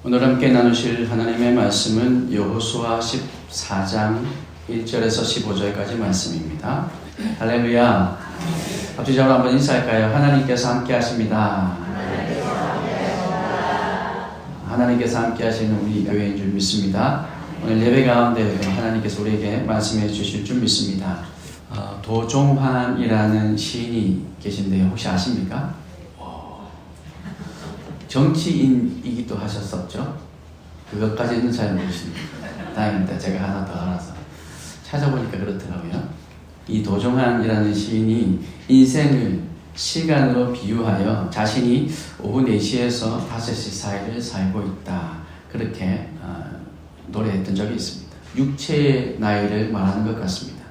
오늘 함께 나누실 하나님의 말씀은 여호수아 14장 1절에서 15절까지 말씀입니다. 할렐루야. 합주자로 한번 인사할까요? 하나님께서 함께 하십니다. 하나님께서 함께 하시는 우리 교회인 줄 믿습니다. 오늘 예배 가운데 하나님께서 우리에게 말씀해 주실 줄 믿습니다. 도종환이라는 시인이 계신데요. 혹시 아십니까? 정치인이기도 하셨었죠. 그것까지는 잘 모르십니다. 다행입니다. 제가 하나 더 알아서 찾아보니까 그렇더라고요. 이 도종환이라는 시인이 인생을 시간으로 비유하여 자신이 오후 4시에서 5시 사이를 살고 있다, 그렇게 노래했던 적이 있습니다. 육체의 나이를 말하는 것 같습니다.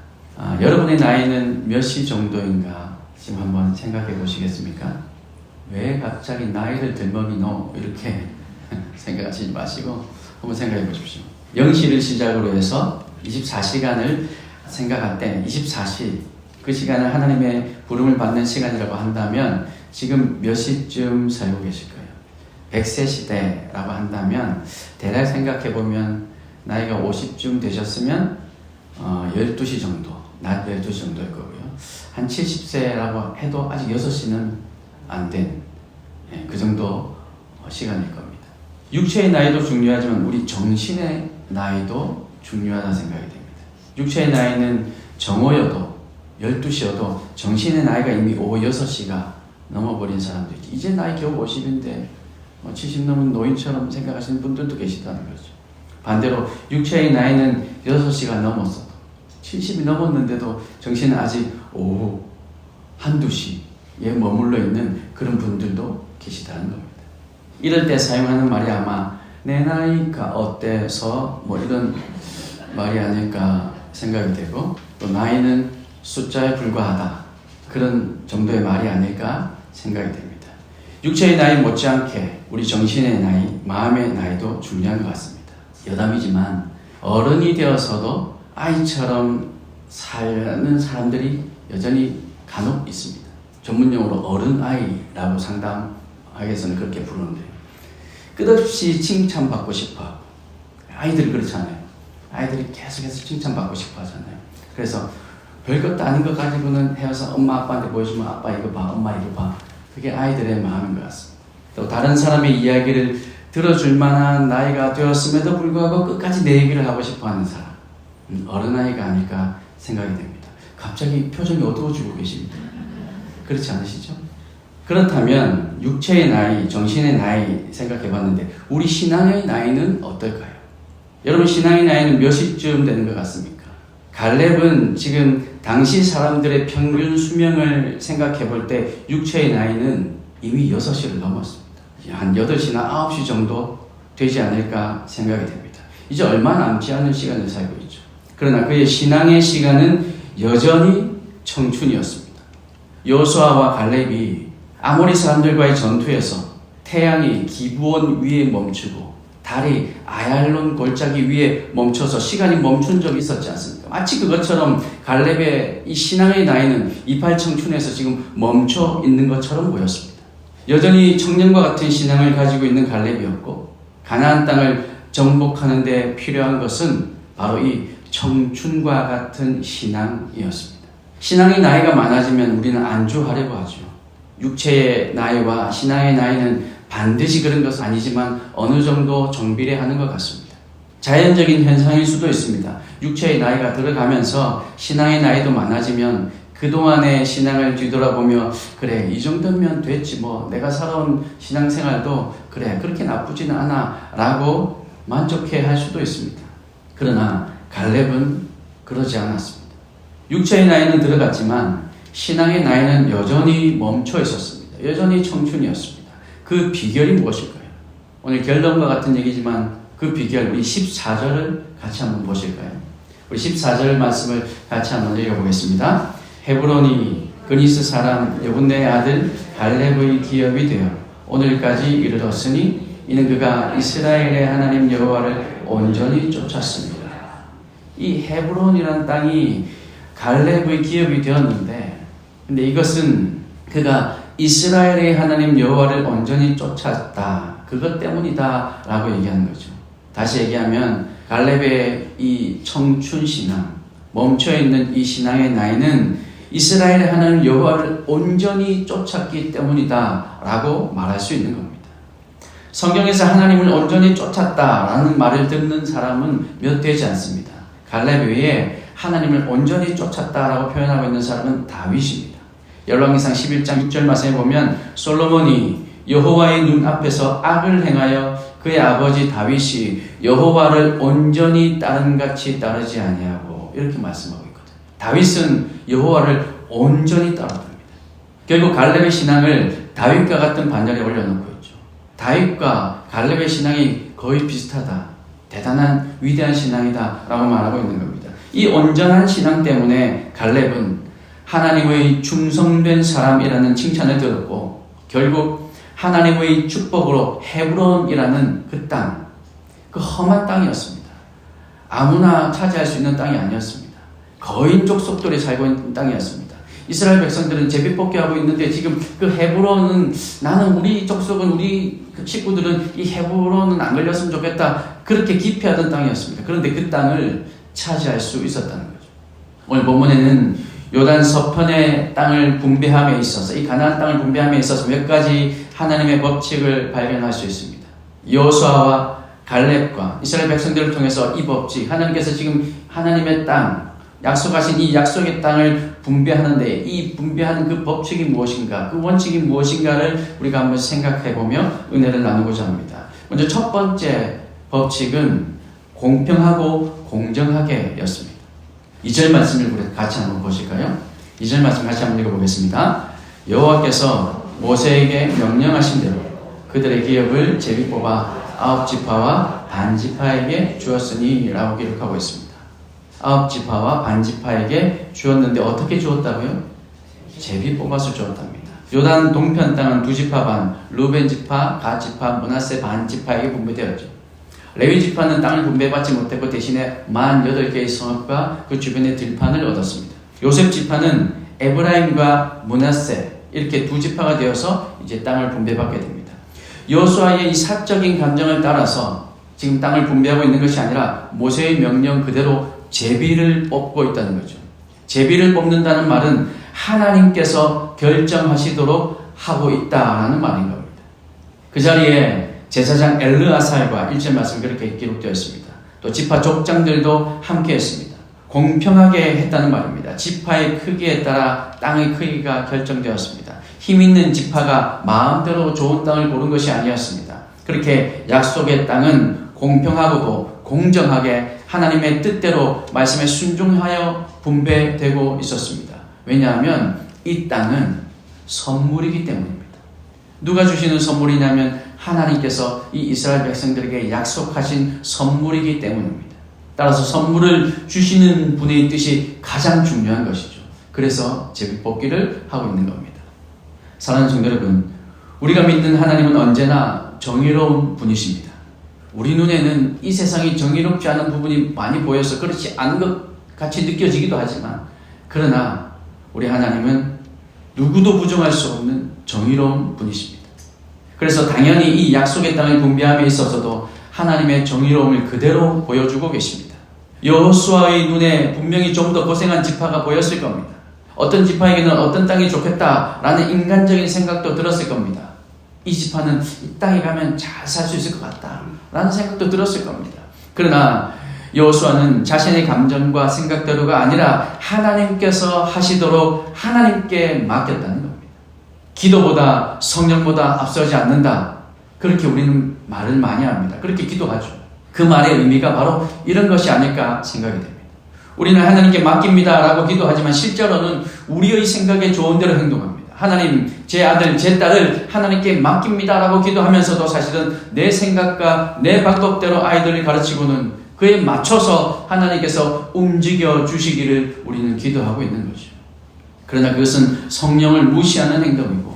여러분의 나이는 몇 시 정도인가 지금 한번 생각해 보시겠습니까? 왜 갑자기 나이를 들먹이노? 이렇게 생각하시지 마시고 한번 생각해 보십시오. 0시를 시작으로 해서 24시간을 생각할 때 24시, 그 시간을 하나님의 부름을 받는 시간이라고 한다면 지금 몇 시쯤 살고 계실 거예요? 100세 시대라고 한다면 대략 생각해 보면 나이가 50쯤 되셨으면 12시 정도, 낮 12시 정도일 거고요. 한 70세라고 해도 아직 6시는 안 된 그 정도 시간일 겁니다. 육체의 나이도 중요하지만 우리 정신의 나이도 중요하다는 생각이 됩니다. 육체의 나이는 정오여도 12시여도 정신의 나이가 이미 오후 6시가 넘어버린 사람도 있지. 이제 나이 겨우 50인데 70 넘은 노인처럼 생각하시는 분들도 계시다는 거죠. 반대로 육체의 나이는 6시가 넘었어도 70이 넘었는데도 정신은 아직 오후 1, 2시에 머물러 있는 그런 분들도 계시다는 겁니다. 이럴 때 사용하는 말이 아마 내 나이가 어때서 이런 말이 아닐까 생각이 되고, 또 나이는 숫자에 불과하다, 그런 정도의 말이 아닐까 생각이 됩니다. 육체의 나이 못지않게 우리 정신의 나이, 마음의 나이도 중요한 것 같습니다. 여담이지만 어른이 되어서도 아이처럼 사는 사람들이 여전히 간혹 있습니다. 전문용어로 어른아이라고 상담학에서는 그렇게 부르는데, 끝없이 칭찬받고 싶어. 아이들이 그렇잖아요. 아이들이 계속해서 칭찬받고 싶어 하잖아요. 그래서 별것도 아닌 것 가지고는 헤어서 엄마 아빠한테 보여주면 아빠 이거 봐, 엄마 이거 봐. 그게 아이들의 마음인 것 같습니다. 또 다른 사람의 이야기를 들어줄 만한 나이가 되었음에도 불구하고 끝까지 내 얘기를 하고 싶어 하는 사람, 어른아이가 아닐까 생각이 됩니다. 갑자기 표정이 어두워지고 계십니다. 그렇지 않으시죠? 그렇다면 육체의 나이, 정신의 나이 생각해 봤는데 우리 신앙의 나이는 어떨까요? 여러분, 신앙의 나이는 몇 시쯤 되는 것 같습니까? 갈렙은 지금 당시 사람들의 평균 수명을 생각해 볼 때 육체의 나이는 이미 6시를 넘었습니다. 한 8시나 9시 정도 되지 않을까 생각이 됩니다. 이제 얼마 남지 않은 시간을 살고 있죠. 그러나 그의 신앙의 시간은 여전히 청춘이었습니다. 여호수아와 갈렙이 아모리 사람들과의 전투에서 태양이 기브온 위에 멈추고 달이 아얄론 골짜기 위에 멈춰서 시간이 멈춘 적이 있었지 않습니까? 마치 그것처럼 갈렙의 이 신앙의 나이는 이팔 청춘에서 지금 멈춰 있는 것처럼 보였습니다. 여전히 청년과 같은 신앙을 가지고 있는 갈렙이었고, 가나안 땅을 정복하는 데 필요한 것은 바로 이 청춘과 같은 신앙이었습니다. 신앙의 나이가 많아지면 우리는 안주하려고 하죠. 육체의 나이와 신앙의 나이는 반드시 그런 것은 아니지만 어느 정도 정비례하는 것 같습니다. 자연적인 현상일 수도 있습니다. 육체의 나이가 들어가면서 신앙의 나이도 많아지면 그동안의 신앙을 뒤돌아보며 그래, 이 정도면 됐지, 내가 살아온 신앙생활도 그래, 그렇게 나쁘지는 않아 라고 만족해 할 수도 있습니다. 그러나 갈렙은 그러지 않았습니다. 육체의 나이는 들어갔지만 신앙의 나이는 여전히 멈춰 있었습니다. 여전히 청춘이었습니다. 그 비결이 무엇일까요? 오늘 결론과 같은 얘기지만 그 비결, 우리 14절을 같이 한번 보실까요? 우리 14절 말씀을 같이 한번 읽어보겠습니다. 헤브론이 그니스 사람 여분네의 아들 갈렙의 기업이 되어 오늘까지 이르렀으니 이는 그가 이스라엘의 하나님 여호와를 온전히 쫓았습니다. 이 헤브론이라는 땅이 갈렙의 기업이 되었는데, 근데 이것은 그가 이스라엘의 하나님 여호와를 온전히 쫓았다, 그것 때문이다 라고 얘기하는 거죠. 다시 얘기하면 갈렙의 이 청춘 신앙, 멈춰있는 이 신앙의 나이는 이스라엘의 하나님 여호와를 온전히 쫓았기 때문이다 라고 말할 수 있는 겁니다. 성경에서 하나님을 온전히 쫓았다라는 말을 듣는 사람은 몇 되지 않습니다. 갈렙 외에 하나님을 온전히 쫓았다라고 표현하고 있는 사람은 다윗입니다. 열왕기상 11장 6절 말씀에 보면 솔로몬이 여호와의 눈앞에서 악을 행하여 그의 아버지 다윗이 여호와를 온전히 따름같이 따르지 아니하고 이렇게 말씀하고 있거든요. 다윗은 여호와를 온전히 따랐답니다. 결국 갈렙의 신앙을 다윗과 같은 반열에 올려놓고 있죠. 다윗과 갈렙의 신앙이 거의 비슷하다. 대단한 위대한 신앙이다 라고 말하고 있는 겁니다. 이 온전한 신앙 때문에 갈렙은 하나님의 충성된 사람이라는 칭찬을 들었고 결국 하나님의 축복으로 헤브론이라는 그 땅, 그 험한 땅이었습니다. 아무나 차지할 수 있는 땅이 아니었습니다. 거인족 속들이 살고 있는 땅이었습니다. 이스라엘 백성들은 제비뽑기하고 있는데 지금 그 헤브론은 나는 우리 족속은 우리 식구들은 이 헤브론은 안 걸렸으면 좋겠다. 그렇게 기피하던 땅이었습니다. 그런데 그 땅을 차지할 수 있었다는 거죠. 오늘 본문에는 요단 서편의 땅을 분배함에 있어서 이 가나안 땅을 분배함에 있어서 몇 가지 하나님의 법칙을 발견할 수 있습니다. 여호수아와 갈렙과 이스라엘 백성들을 통해서 이 법칙, 하나님께서 지금 하나님의 땅, 약속하신 이 약속의 땅을 분배하는데 이 분배하는 그 법칙이 무엇인가, 그 원칙이 무엇인가를 우리가 한번 생각해보며 은혜를 나누고자 합니다. 먼저 첫 번째 법칙은 공평하고 공정하게 였습니다. 2절 말씀을 우리 같이 한번 보실까요? 2절 말씀 같이 한번 읽어보겠습니다. 여호와께서 모세에게 명령하신 대로 그들의 기업을 제비 뽑아 9지파와 반지파에게 주었으니 라고 기록하고 있습니다. 9지파와 반지파에게 주었는데 어떻게 주었다고요? 제비 뽑아서 주었답니다. 요단 동편 땅은 2지파 반, 루벤 지파, 갓 지파, 므낫세 반지파에게 분배되었죠. 레위 지파는 땅을 분배받지 못했고 대신에 48개의 성읍과 그 주변의 들판을 얻었습니다. 요셉 지파는 에브라임과 므낫세 이렇게 2지파가 되어서 이제 땅을 분배받게 됩니다. 여호수아의 이 사적인 감정을 따라서 지금 땅을 분배하고 있는 것이 아니라 모세의 명령 그대로 제비를 뽑고 있다는 거죠. 제비를 뽑는다는 말은 하나님께서 결정하시도록 하고 있다라는 말인 겁니다. 그 자리에 제사장 엘르아살과 1절 말씀 그렇게 기록되어 있습니다. 또 지파 족장들도 함께 했습니다. 공평하게 했다는 말입니다. 지파의 크기에 따라 땅의 크기가 결정되었습니다. 힘 있는 지파가 마음대로 좋은 땅을 고른 것이 아니었습니다. 그렇게 약속의 땅은 공평하고도 공정하게 하나님의 뜻대로 말씀에 순종하여 분배되고 있었습니다. 왜냐하면 이 땅은 선물이기 때문입니다. 누가 주시는 선물이냐면 하나님께서 이 이스라엘 백성들에게 약속하신 선물이기 때문입니다. 따라서 선물을 주시는 분의 뜻이 가장 중요한 것이죠. 그래서 제비 뽑기를 하고 있는 겁니다. 사랑하는 성도 여러분, 우리가 믿는 하나님은 언제나 정의로운 분이십니다. 우리 눈에는 이 세상이 정의롭지 않은 부분이 많이 보여서 그렇지 않은 것 같이 느껴지기도 하지만 그러나 우리 하나님은 누구도 부정할 수 없는 정의로운 분이십니다. 그래서 당연히 이 약속의 땅을 분배함에 있어서도 하나님의 정의로움을 그대로 보여주고 계십니다. 여호수아의 눈에 분명히 좀 더 고생한 지파가 보였을 겁니다. 어떤 지파에게는 어떤 땅이 좋겠다라는 인간적인 생각도 들었을 겁니다. 이 지파는 이 땅에 가면 잘 살 수 있을 것 같다라는 생각도 들었을 겁니다. 그러나 여호수아는 자신의 감정과 생각대로가 아니라 하나님께서 하시도록 하나님께 맡겼다는 겁니다. 기도보다 성령보다 앞서지 않는다. 그렇게 우리는 말을 많이 합니다. 그렇게 기도하죠. 그 말의 의미가 바로 이런 것이 아닐까 생각이 됩니다. 우리는 하나님께 맡깁니다 라고 기도하지만 실제로는 우리의 생각에 좋은 대로 행동합니다. 하나님, 제 아들, 제 딸을 하나님께 맡깁니다 라고 기도하면서도 사실은 내 생각과 내 방법대로 아이들을 가르치고는 그에 맞춰서 하나님께서 움직여 주시기를 우리는 기도하고 있는 거죠. 그러나 그것은 성령을 무시하는 행동이고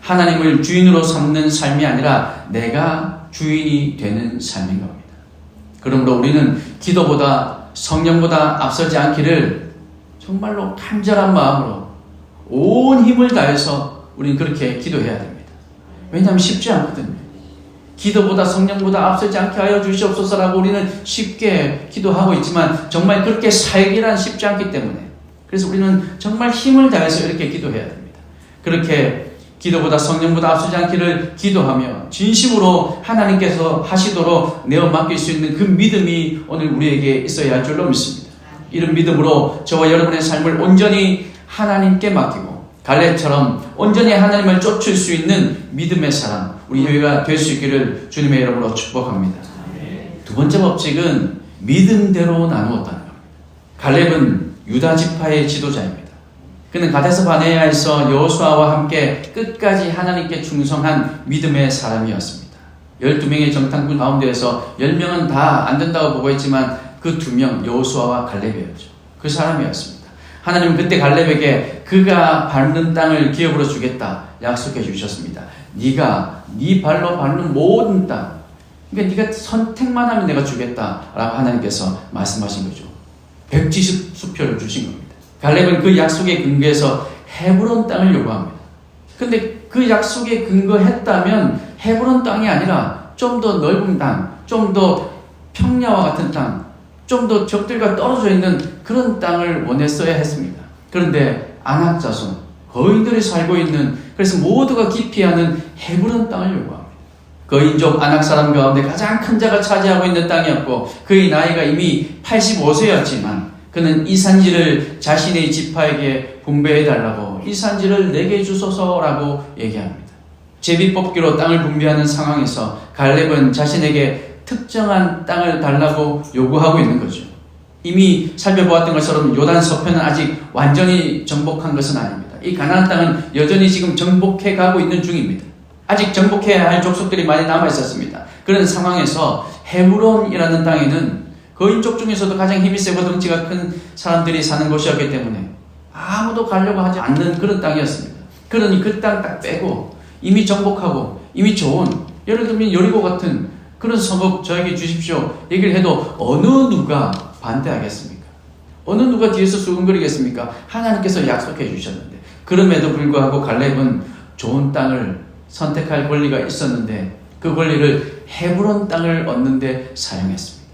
하나님을 주인으로 삼는 삶이 아니라 내가 주인이 되는 삶인 겁니다. 그러므로 우리는 기도보다 성령보다 앞서지 않기를 정말로 간절한 마음으로 온 힘을 다해서 우리는 그렇게 기도해야 됩니다. 왜냐하면 쉽지 않거든요. 기도보다 성령보다 앞서지 않게 하여 주시옵소서라고 우리는 쉽게 기도하고 있지만 정말 그렇게 살기란 쉽지 않기 때문에, 그래서 우리는 정말 힘을 다해서 이렇게 기도해야 됩니다. 그렇게 기도보다 성령보다 앞서지 않기를 기도하며 진심으로 하나님께서 하시도록 내어 맡길 수 있는 그 믿음이 오늘 우리에게 있어야 할 줄로 믿습니다. 이런 믿음으로 저와 여러분의 삶을 온전히 하나님께 맡기고 갈렙처럼 온전히 하나님을 쫓을 수 있는 믿음의 사람, 우리 교회가 될 수 있기를 주님의 이름으로 축복합니다. 두 번째 법칙은 믿음대로 나누었다는 겁니다. 갈렙은 유다 지파의 지도자입니다. 그는 가데스 바네아에서 여호수아와 함께 끝까지 하나님께 충성한 믿음의 사람이었습니다. 12명의 정탐꾼 가운데에서 10명은 다 안 된다고 보고 있지만 그 2명 여호수아와 갈렙이었죠. 그 사람이었습니다. 하나님은 그때 갈렙에게 그가 밟는 땅을 기업으로 주겠다 약속해 주셨습니다. 네가 네 발로 밟는 모든 땅, 그러니까 네가 선택만 하면 내가 주겠다라고 하나님께서 말씀하신 거죠. 백지수표를 주신 겁니다. 갈렙은 그 약속에 근거해서 헤브론 땅을 요구합니다. 근데 그 약속에 근거했다면 헤브론 땅이 아니라 좀 더 넓은 땅, 좀 더 평야와 같은 땅, 좀 더 적들과 떨어져 있는 그런 땅을 원했어야 했습니다. 그런데 아낙 자손, 거인들이 살고 있는, 그래서 모두가 기피하는 헤브론 땅을 요구합니다. 거인족 아낙 사람 가운데 가장 큰 자가 차지하고 있는 땅이었고 그의 나이가 이미 85세였지만 그는 이 산지를 자신의 지파에게 분배해달라고, 이 산지를 내게 주소서라고 얘기합니다. 제비뽑기로 땅을 분배하는 상황에서 갈렙은 자신에게 특정한 땅을 달라고 요구하고 있는 거죠. 이미 살펴보았던 것처럼 요단 서편은 아직 완전히 정복한 것은 아닙니다. 이 가나안 땅은 여전히 지금 정복해 가고 있는 중입니다. 아직 정복해야 할 족속들이 많이 남아 있었습니다. 그런 상황에서 헤브론이라는 땅에는 거인족 중에서도 가장 힘이 세고 덩치가 큰 사람들이 사는 곳이었기 때문에 아무도 가려고 하지 않는 그런 땅이었습니다. 그러니 그 땅 딱 빼고 이미 정복하고 이미 좋은, 예를 들면 여리고 같은 그런 성읍 저에게 주십시오 얘기를 해도 어느 누가 반대하겠습니까? 어느 누가 뒤에서 수근거리겠습니까? 하나님께서 약속해 주셨는데. 그럼에도 불구하고 갈렙은 좋은 땅을 선택할 권리가 있었는데 그 권리를 헤브론 땅을 얻는 데 사용했습니다.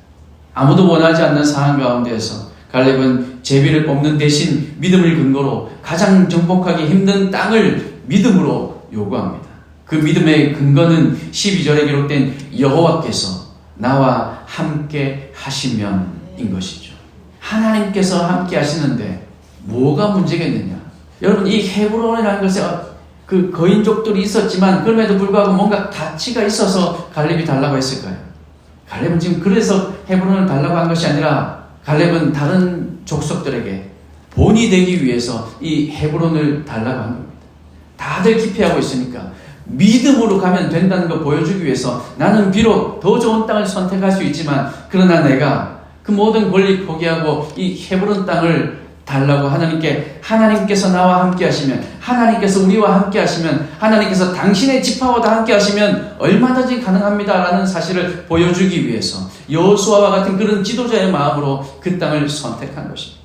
아무도 원하지 않는 상황 가운데에서 갈렙은 제비를 뽑는 대신 믿음을 근거로 가장 정복하기 힘든 땅을 믿음으로 요구합니다. 그 믿음의 근거는 12절에 기록된 여호와께서 나와 함께 하시면인 것이죠. 하나님께서 함께 하시는데 뭐가 문제겠느냐? 여러분, 이 헤브론이라는 것에 그 거인족들이 있었지만 그럼에도 불구하고 뭔가 가치가 있어서 갈렙이 달라고 했을까요? 갈렙은 지금 그래서 헤브론을 달라고 한 것이 아니라 갈렙은 다른 족속들에게 본이 되기 위해서 이 헤브론을 달라고 한 겁니다. 다들 기피하고 있으니까 믿음으로 가면 된다는 걸 보여주기 위해서 나는 비록 더 좋은 땅을 선택할 수 있지만 그러나 내가 그 모든 권리 포기하고 이 헤브론 땅을 달라고 하나님께서 나와 함께 하시면, 하나님께서 우리와 함께 하시면, 하나님께서 당신의 지파와도 함께 하시면 얼마든지 가능합니다 라는 사실을 보여주기 위해서 여호수아와 같은 그런 지도자의 마음으로 그 땅을 선택한 것입니다.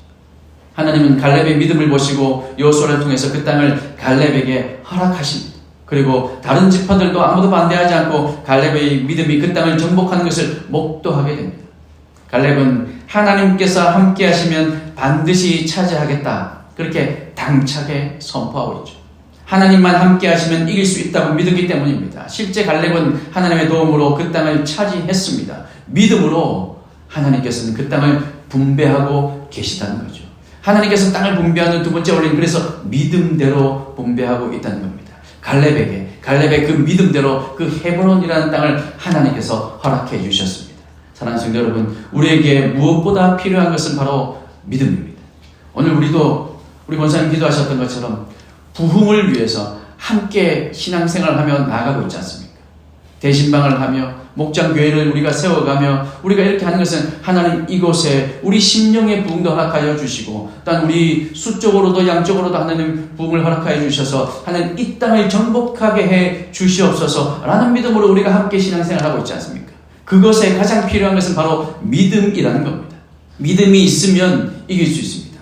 하나님은 갈렙의 믿음을 보시고 여호수아를 통해서 그 땅을 갈렙에게 허락하십니다. 그리고 다른 지파들도 아무도 반대하지 않고 갈렙의 믿음이 그 땅을 정복하는 것을 목도하게 됩니다. 갈렙은 하나님께서 함께 하시면 반드시 차지하겠다, 그렇게 당차게 선포하고 있죠. 하나님만 함께 하시면 이길 수 있다고 믿었기 때문입니다. 실제 갈렙은 하나님의 도움으로 그 땅을 차지했습니다. 믿음으로 하나님께서는 그 땅을 분배하고 계시다는 거죠. 하나님께서 땅을 분배하는 두 번째 원리는 그래서 믿음대로 분배하고 있다는 겁니다. 갈렙의 그 믿음대로 그 헤브론이라는 땅을 하나님께서 허락해 주셨습니다. 사랑하는 성도 여러분, 우리에게 무엇보다 필요한 것은 바로 믿음입니다. 오늘 우리 권사님 기도하셨던 것처럼 부흥을 위해서 함께 신앙생활을 하며 나아가고 있지 않습니까? 대신방을 하며 목장교회를 우리가 세워가며 우리가 이렇게 하는 것은 하나님 이곳에 우리 심령의 부흥도 허락하여 주시고 또한 우리 수적으로도 양적으로도 하나님 부흥을 허락하여 주셔서 하나님 이 땅을 정복하게 해 주시옵소서 라는 믿음으로 우리가 함께 신앙생활을 하고 있지 않습니까? 그것에 가장 필요한 것은 바로 믿음이라는 겁니다. 믿음이 있으면 이길 수 있습니다.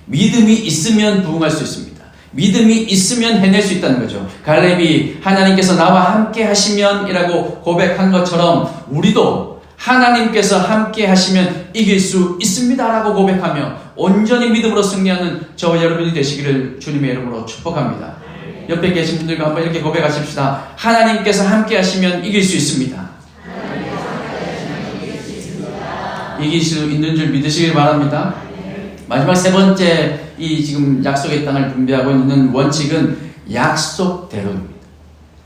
믿음이 있으면 부흥할 수 있습니다. 믿음이 있으면 해낼 수 있다는 거죠. 갈렙이 하나님께서 나와 함께 하시면 이라고 고백한 것처럼 우리도 하나님께서 함께 하시면 이길 수 있습니다 라고 고백하며 온전히 믿음으로 승리하는 저와 여러분이 되시기를 주님의 이름으로 축복합니다. 옆에 계신 분들과 한번 이렇게 고백하십시다. 하나님께서 함께 하시면 이길 수 있습니다. 이길 수 있는 줄 믿으시길 바랍니다. 마지막 세 번째 이 지금 약속의 땅을 분배하고 있는 원칙은 약속대로입니다.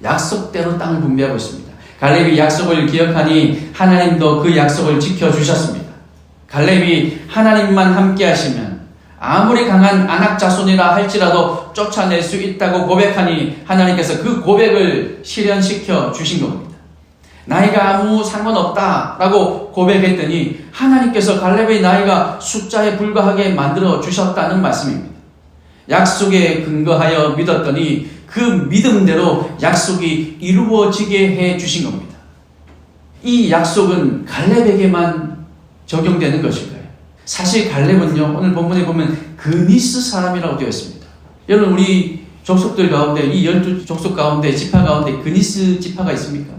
약속대로 땅을 분배하고 있습니다. 갈렙이 약속을 기억하니 하나님도 그 약속을 지켜주셨습니다. 갈렙이 하나님만 함께 하시면 아무리 강한 아낙 자손이라 할지라도 쫓아낼 수 있다고 고백하니 하나님께서 그 고백을 실현시켜 주신 겁니다. 나이가 아무 상관없다라고 고백했더니 하나님께서 갈렙의 나이가 숫자에 불과하게 만들어 주셨다는 말씀입니다. 약속에 근거하여 믿었더니 그 믿음대로 약속이 이루어지게 해 주신 겁니다. 이 약속은 갈렙에게만 적용되는 것일까요? 사실 갈렙은요, 오늘 본문에 보면 그니스 사람이라고 되어 있습니다. 여러분, 우리 족속들 가운데, 이 12족속 가운데, 지파 가운데 그니스 지파가 있습니까?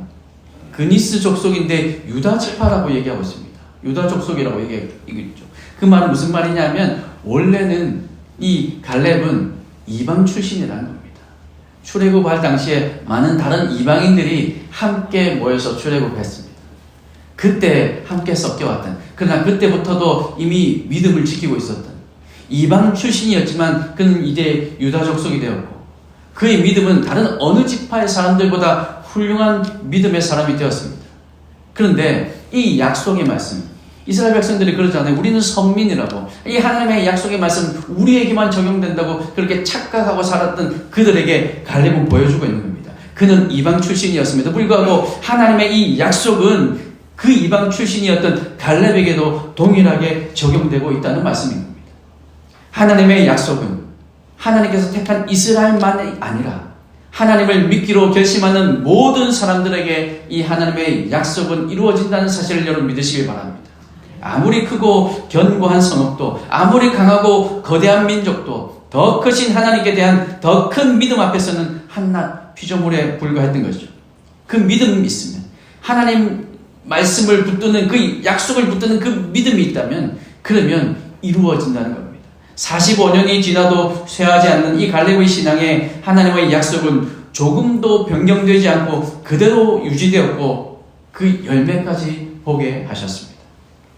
그니스 족속인데 유다 지파라고 얘기하고 있습니다. 유다 족속이라고 얘기하고 있죠. 그 말은 무슨 말이냐면 원래는 이 갈렙은 이방 출신이라는 겁니다. 출애굽할 당시에 많은 다른 이방인들이 함께 모여서 출애굽했습니다. 그때 함께 섞여왔던, 그러나 그때부터도 이미 믿음을 지키고 있었던 이방 출신이었지만 그는 이제 유다 족속이 되었고 그의 믿음은 다른 어느 지파의 사람들보다 훌륭한 믿음의 사람이 되었습니다. 그런데 이 약속의 말씀, 이스라엘 백성들이 그러잖아요. 우리는 선민이라고. 이 하나님의 약속의 말씀 우리에게만 적용된다고 그렇게 착각하고 살았던 그들에게 갈렙은 보여주고 있는 겁니다. 그는 이방 출신이었음에도 불구하고 하나님의 이 약속은 그 이방 출신이었던 갈렙에게도 동일하게 적용되고 있다는 말씀인 겁니다. 하나님의 약속은 하나님께서 택한 이스라엘만이 아니라 하나님을 믿기로 결심하는 모든 사람들에게 이 하나님의 약속은 이루어진다는 사실을 여러분 믿으시길 바랍니다. 아무리 크고 견고한 성읍도, 아무리 강하고 거대한 민족도 더 크신 하나님께 대한 더 큰 믿음 앞에서는 한낱 피조물에 불과했던 것이죠. 그 믿음이 있으면, 하나님 말씀을 붙드는 그 약속을 붙드는 그 믿음이 있다면 그러면 이루어진다는 겁니다. 45년이 지나도 쇠하지 않는 이 갈렙의 신앙에 하나님의 약속은 조금도 변경되지 않고 그대로 유지되었고 그 열매까지 보게 하셨습니다.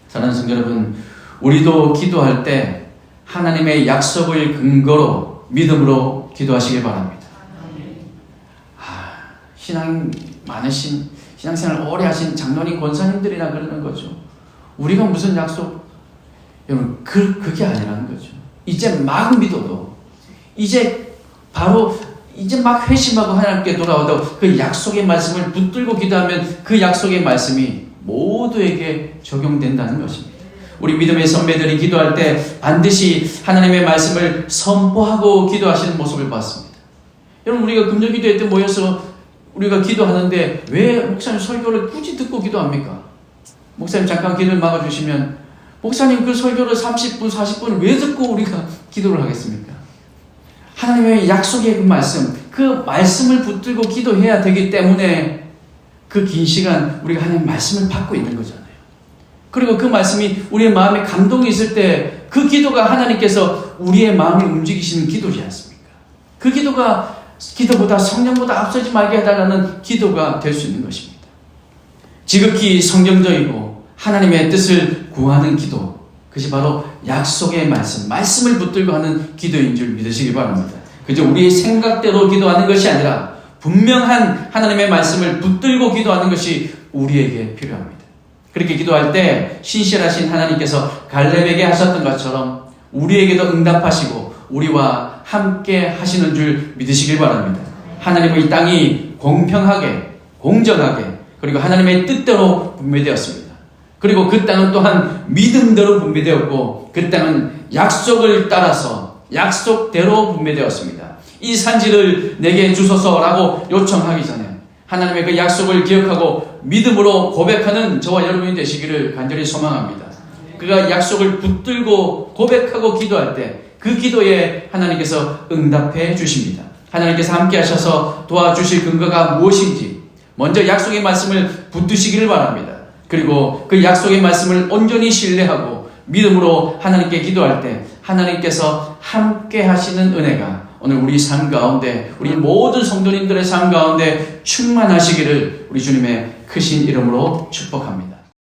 사랑하는 성도 여러분, 우리도 기도할 때 하나님의 약속을 근거로 믿음으로 기도하시길 바랍니다. 신앙 많으신, 신앙생활 오래 하신 장로님, 권사님들이나 그러는 거죠. 우리가 무슨 약속, 여러분, 그게 아니라는 거죠. 이제 막 믿어도, 이제 막 회심하고 하나님께 돌아오도 그 약속의 말씀을 붙들고 기도하면 그 약속의 말씀이 모두에게 적용된다는 것입니다. 우리 믿음의 선배들이 기도할 때 반드시 하나님의 말씀을 선포하고 기도하시는 모습을 봤습니다. 여러분, 우리가 금요 기도회 때 모여서 우리가 기도하는데 왜 목사님 설교를 굳이 듣고 기도합니까? 목사님 잠깐 기도를 막아주시면 목사님 그 설교를 30분, 40분을 왜 듣고 우리가 기도를 하겠습니까? 하나님의 약속의 그 말씀을 붙들고 기도해야 되기 때문에 그 긴 시간 우리가 하나님의 말씀을 받고 있는 거잖아요. 그리고 그 말씀이 우리의 마음에 감동이 있을 때 그 기도가 하나님께서 우리의 마음을 움직이시는 기도지 않습니까? 그 기도가 기도보다 성령보다 앞서지 말게 해달라는 기도가 될 수 있는 것입니다. 지극히 성경적이고 하나님의 뜻을 구하는 기도, 그것이 바로 약속의 말씀을 붙들고 하는 기도인 줄 믿으시기 바랍니다. 그저 우리의 생각대로 기도하는 것이 아니라 분명한 하나님의 말씀을 붙들고 기도하는 것이 우리에게 필요합니다. 그렇게 기도할 때 신실하신 하나님께서 갈렙에게 하셨던 것처럼 우리에게도 응답하시고 우리와 함께 하시는 줄 믿으시길 바랍니다. 하나님의 땅이 공평하게, 공정하게, 그리고 하나님의 뜻대로 분배되었습니다. 그리고 그 땅은 또한 믿음대로 분배되었고 그 땅은 약속을 따라서 약속대로 분배되었습니다. 이 산지를 내게 주소서라고 요청하기 전에 하나님의 그 약속을 기억하고 믿음으로 고백하는 저와 여러분이 되시기를 간절히 소망합니다. 그가 약속을 붙들고 고백하고 기도할 때 그 기도에 하나님께서 응답해 주십니다. 하나님께서 함께 하셔서 도와주실 근거가 무엇인지 먼저 약속의 말씀을 붙드시기를 바랍니다. 그리고 그 약속의 말씀을 온전히 신뢰하고 믿음으로 하나님께 기도할 때 하나님께서 함께 하시는 은혜가 오늘 우리 삶 가운데, 우리 모든 성도님들의 삶 가운데 충만하시기를 우리 주님의 크신 이름으로 축복합니다.